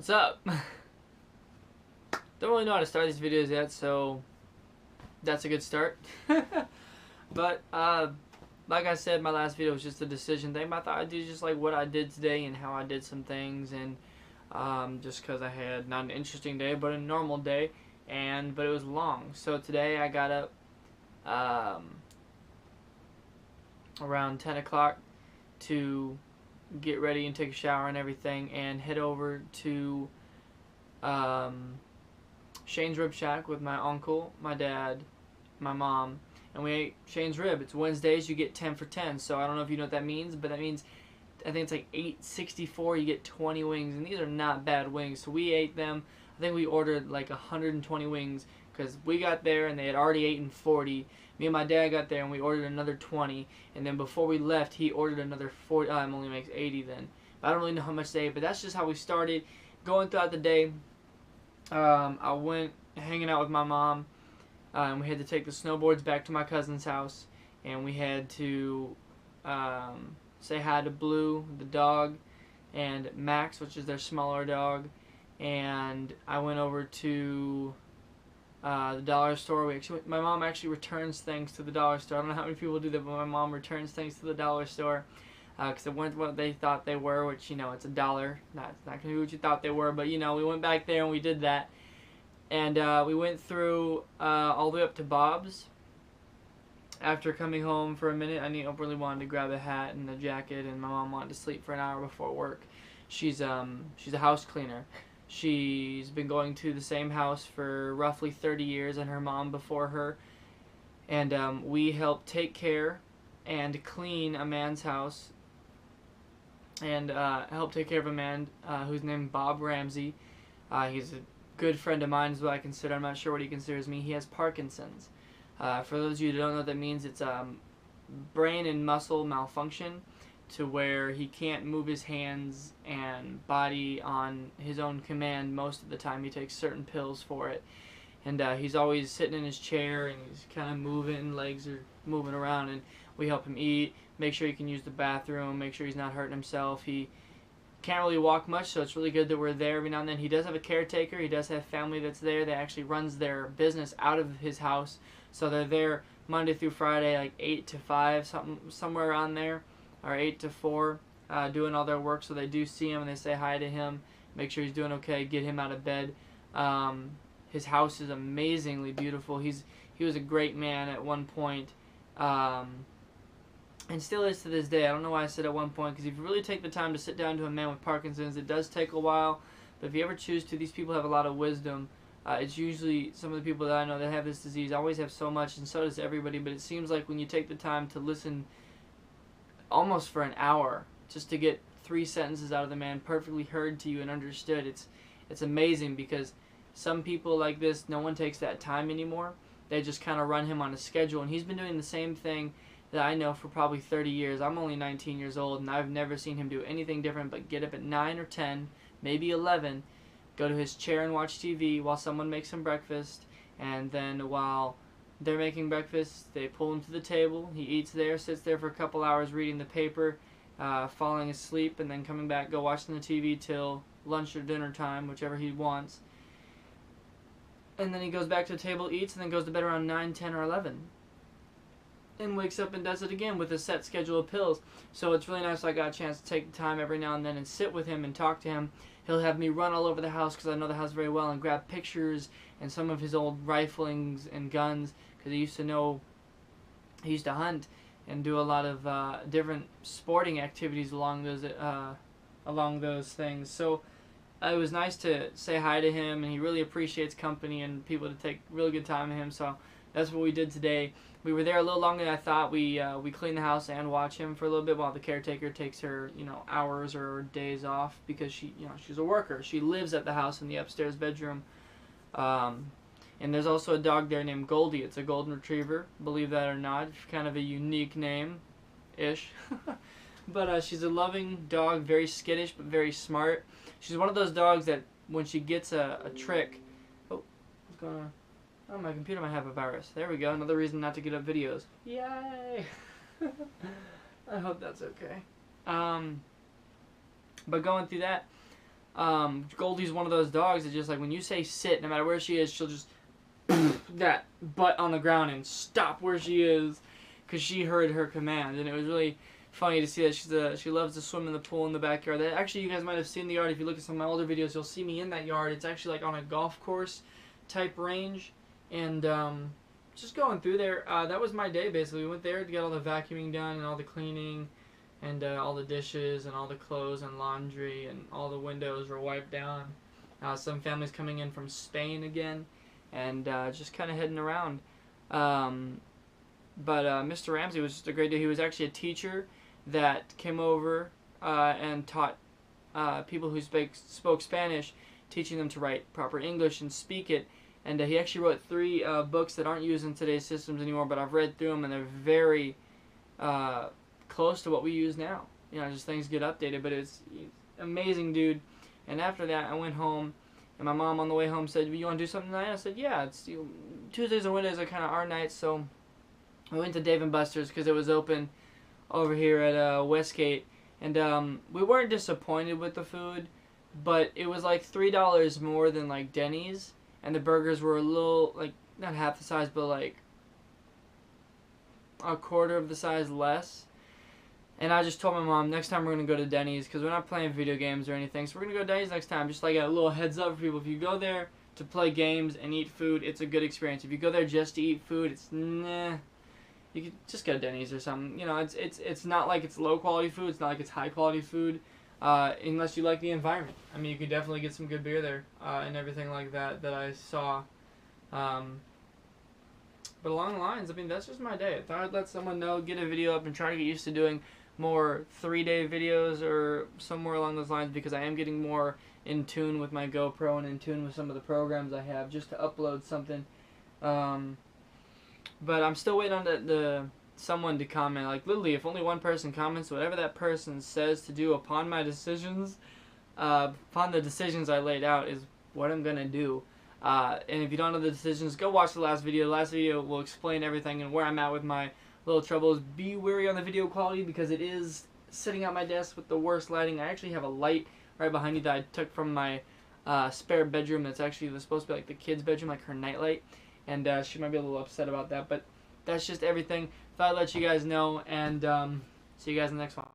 What's up? Don't really know how to start these videos yet, so that's a good start. But like I said, my last video was just a decision thing. But I thought I'd do just like what I did today and how I did some things, and just because I had not an interesting day, but a normal day, but it was long. So today I got up around 10 o'clock to get ready and take a shower and everything, and head over to Shane's Rib Shack with my uncle, my dad, my mom, and we ate Shane's Rib. It's Wednesdays, you get 10 for 10, so I don't know if you know what that means, but that means, I think it's like $8.64, you get 20 wings, and these are not bad wings, so we ate them. I think we ordered like 120 wings, because we got there and they had already eaten 40. Me and my dad got there and we ordered another 20, and then before we left, he ordered another 40. Only makes 80 then. But I don't really know how much they ate, but that's just how we started. Going throughout the day, I went hanging out with my mom, and we had to take the snowboards back to my cousin's house, and we had to say hi to Blue, the dog, and Max, which is their smaller dog, and I went over to the dollar store. My mom actually returns things to the dollar store. I don't know how many people do that, but my mom returns things to the dollar store because it weren't what they thought they were, which, you know, it's $1. It's not going to be what you thought they were, but, you know, we went back there and we did that. And we went through all the way up to Bob's. After coming home for a minute, I really wanted to grab a hat and a jacket, and my mom wanted to sleep for an hour before work. She's a house cleaner. She's been going to the same house for roughly 30 years, and her mom before her. And we helped take care and clean a man's house, and helped take care of a man who's named Bob Ramsey. He's a good friend of mine is what I consider. I'm not sure what he considers me. He has Parkinson's. For those of you who don't know what that means, it's brain and muscle malfunction, to where he can't move his hands and body on his own command most of the time. He takes certain pills for it. And he's always sitting in his chair and he's kind of moving, legs are moving around, and we help him eat, make sure he can use the bathroom, make sure he's not hurting himself. He can't really walk much, so it's really good that we're there every now and then. He does have a caretaker. He does have family that's there that actually runs their business out of his house. So they're there Monday through Friday, like 8 to 5, somewhere around there, or 8 to 4, doing all their work. So they do see him and they say hi to him, make sure he's doing okay, get him out of bed. His house is amazingly beautiful. He was a great man at one point, and still is to this day. I don't know why I said at one point, because if you really take the time to sit down to a man with Parkinson's, it does take a while. But if you ever choose to, these people have a lot of wisdom. It's usually some of the people that I know that have this disease always have so much, and so does everybody. But it seems like when you take the time to listen almost for an hour just to get 3 sentences out of the man perfectly heard to you and understood, it's amazing, because some people like this, no one takes that time anymore. They just kind of run him on a schedule, and he's been doing the same thing that I know for probably 30 years. I'm only 19 years old, and I've never seen him do anything different but get up at 9 or 10, maybe 11, go to his chair and watch TV while someone makes him breakfast, and then while they're making breakfast, they pull him to the table. He eats there, sits there for a couple hours reading the paper, falling asleep, and then coming back, go watching the TV till lunch or dinner time, whichever he wants. And then he goes back to the table, eats, and then goes to bed around 9, 10, or 11. And wakes up and does it again with a set schedule of pills. So it's really nice I got a chance to take the time every now and then and sit with him and talk to him. He'll have me run all over the house, because I know the house very well, and grab pictures and some of his old riflings and guns, because he used to hunt and do a lot of different sporting activities along those things. So it was nice to say hi to him, and he really appreciates company and people to take really good time with him. So that's what we did today. We were there a little longer than I thought. We cleaned the house and watch him for a little bit while the caretaker takes her, hours or days off, because she's a worker. She lives at the house in the upstairs bedroom. And there's also a dog there named Goldie. It's a golden retriever, believe that or not. It's kind of a unique name-ish. But she's a loving dog, very skittish but very smart. She's one of those dogs that when she gets a trick... Oh, what's going on? Oh, my computer might have a virus. There we go. Another reason not to get up videos. Yay! I hope that's okay. But going through that, Goldie's one of those dogs that just like when you say sit, no matter where she is, she'll just that butt on the ground and stop where she is because she heard her command. And it was really funny to see that she loves to swim in the pool in the backyard. That actually, you guys might have seen the yard. If you look at some of my older videos, you'll see me in that yard. It's actually like on a golf course type range, and just going through there. That was my day basically. We went there to get all the vacuuming done and all the cleaning, and all the dishes and all the clothes and laundry, and all the windows were wiped down. Some families coming in from Spain again, and just kind of heading around. But Mr. Ramsey was just a great day. He was actually a teacher that came over and taught people who spoke Spanish, teaching them to write proper English and speak it. And he actually wrote 3 books that aren't used in today's systems anymore, but I've read through them, and they're very close to what we use now. You know, just things get updated, but it's amazing, dude. And after that, I went home, and my mom on the way home said, "You want to do something tonight?" I said, "Yeah, it's Tuesdays and Wednesdays are kind of our nights," so we went to Dave & Buster's because it was open over here at Westgate, and we weren't disappointed with the food, but it was like $3 more than like Denny's, and the burgers were a little, like, not half the size, but like a quarter of the size less. And I just told my mom, next time we're going to go to Denny's, because we're not playing video games or anything, so we're going to go to Denny's next time. Just like a little heads up for people. If you go there to play games and eat food, it's a good experience. If you go there just to eat food, it's nah. You could just go to Denny's or something. You know, it's not like it's low quality food. It's not like it's high quality food, unless you like the environment. I mean, you could definitely get some good beer there and everything like that I saw. But along the lines, I mean, that's just my day. I thought I'd let someone know, get a video up, and try to get used to doing more 3-day videos or somewhere along those lines, because I am getting more in tune with my GoPro and in tune with some of the programs I have just to upload something. But I'm still waiting on the someone to comment. Like, literally, if only one person comments, whatever that person says to do upon my decisions, upon the decisions I laid out, is what I'm going to do. And if you don't know the decisions, go watch the last video. The last video will explain everything and where I'm at with my little troubles. Be wary on the video quality because it is sitting at my desk with the worst lighting. I actually have a light right behind me that I took from my spare bedroom. That's actually supposed to be like the kid's bedroom, like her nightlight. And she might be a little upset about that. But that's just everything. Thought I'd let you guys know. And see you guys in the next one.